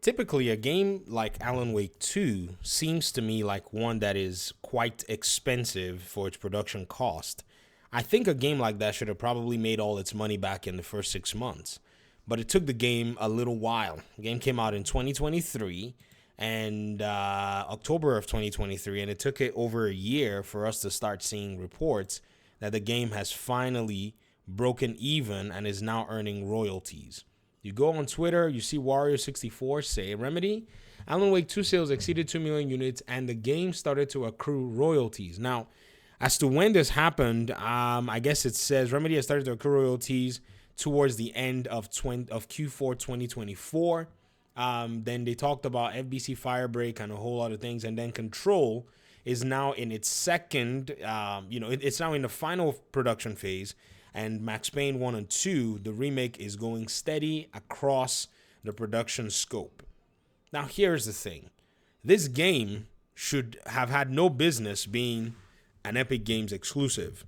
Typically, a game like Alan Wake 2 seems to me like one that is quite expensive for its production cost. I think a game like that should have probably made all its money back in the first 6 months, but it took the game a little while. The game came out in 2023 and October of 2023, and it took it over a year for us to start seeing reports that the game has finally broken even and is now earning royalties. You go on Twitter, you see Wario64 say, Remedy, Alan Wake 2 sales exceeded 2 million units and the game started to accrue royalties. Now, as to when this happened, I guess it says Remedy has started to accrue royalties towards the end of Q4 2024. Then they talked about FBC Firebreak and a whole lot of things. And then Control is now in its second, it's now in the final production phase. And Max Payne 1 and 2, the remake is going steady across the production scope. Now, here's the thing. This game should have had no business being an Epic Games exclusive.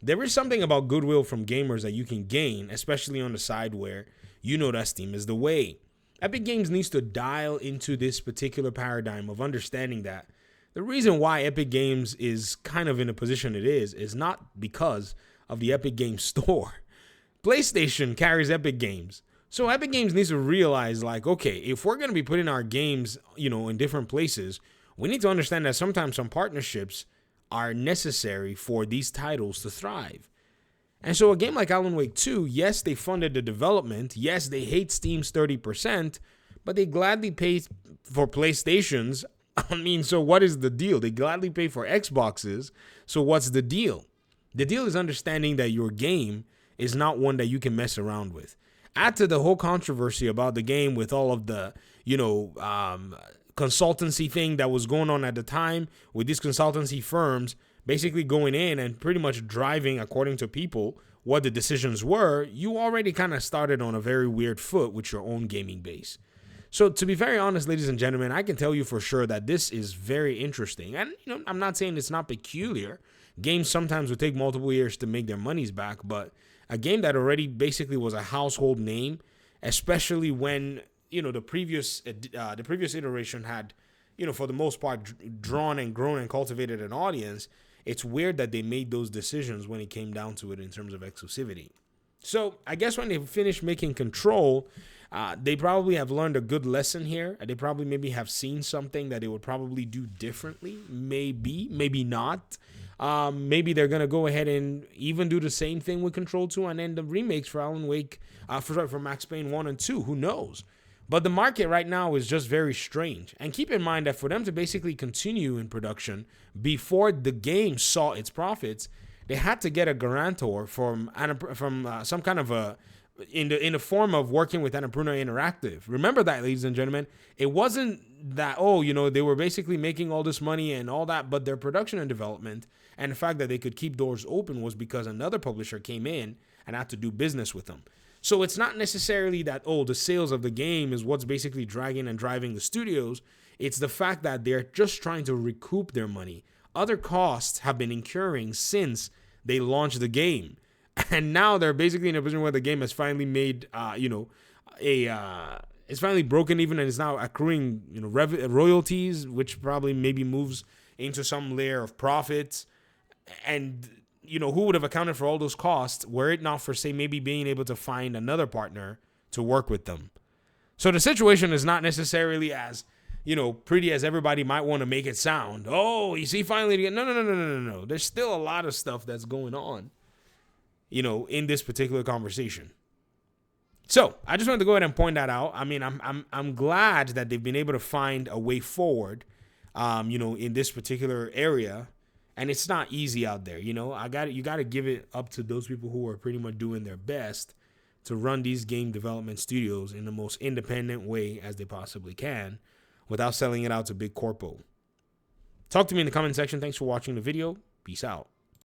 There is something about goodwill from gamers that you can gain, especially on the side where you know that Steam is the way. Epic Games needs to dial into this particular paradigm of understanding that the reason why Epic Games is kind of in a position it is not because of the Epic Games Store. PlayStation carries Epic Games. So Epic Games needs to realize, like, okay, if we're going to be putting our games, in different places, we need to understand that sometimes some partnerships are necessary for these titles to thrive. And so a game like Alan Wake 2, yes, they funded the development. Yes, they hate Steam's 30%, but they gladly pay for PlayStations. So what is the deal? They gladly pay for Xboxes. So what's the deal? The deal is understanding that your game is not one that you can mess around with. Add to the whole controversy about the game with all of the, consultancy thing that was going on at the time with these consultancy firms basically going in and pretty much driving, according to people, what the decisions were. You already kind of started on a very weird foot with your own gaming base. So to be very honest, ladies and gentlemen, I can tell you for sure that this is very interesting. And, I'm not saying it's not peculiar. Games sometimes would take multiple years to make their monies back, but a game that already basically was a household name, especially when, the previous iteration had, for the most part, drawn and grown and cultivated an audience, it's weird that they made those decisions when it came down to it in terms of exclusivity. So I guess when they finish making Control, they probably have learned a good lesson here. They probably maybe have seen something that they would probably do differently. Maybe not. Maybe they're going to go ahead and even do the same thing with Control 2 and then the remakes for Alan Wake, for Max Payne 1 and 2. Who knows? But the market right now is just very strange. And keep in mind that for them to basically continue in production before the game saw its profits, they had to get a guarantor from some kind of a in the form of working with Annapurna Interactive. Remember that, ladies and gentlemen. It wasn't that they were basically making all this money and all that, but their production and development and the fact that they could keep doors open was because another publisher came in and had to do business with them. So it's not necessarily that, the sales of the game is what's basically dragging and driving the studios. It's the fact that they're just trying to recoup their money. Other costs have been incurring since they launched the game. And now they're basically in a position where the game has finally made, it's finally broken even and is now accruing, royalties, which probably maybe moves into some layer of profits. And who would have accounted for all those costs were it not for, say, maybe being able to find another partner to work with them. So the situation is not necessarily as, pretty as everybody might want to make it sound. Oh, you see, finally, no. There's still a lot of stuff that's going on, in this particular conversation. So I just wanted to go ahead and point that out. I mean, I'm glad that they've been able to find a way forward, in this particular area. And it's not easy out there, you got to give it up to those people who are pretty much doing their best to run these game development studios in the most independent way as they possibly can without selling it out to big corpo. Talk to me in the comment section. Thanks for watching the video. Peace out.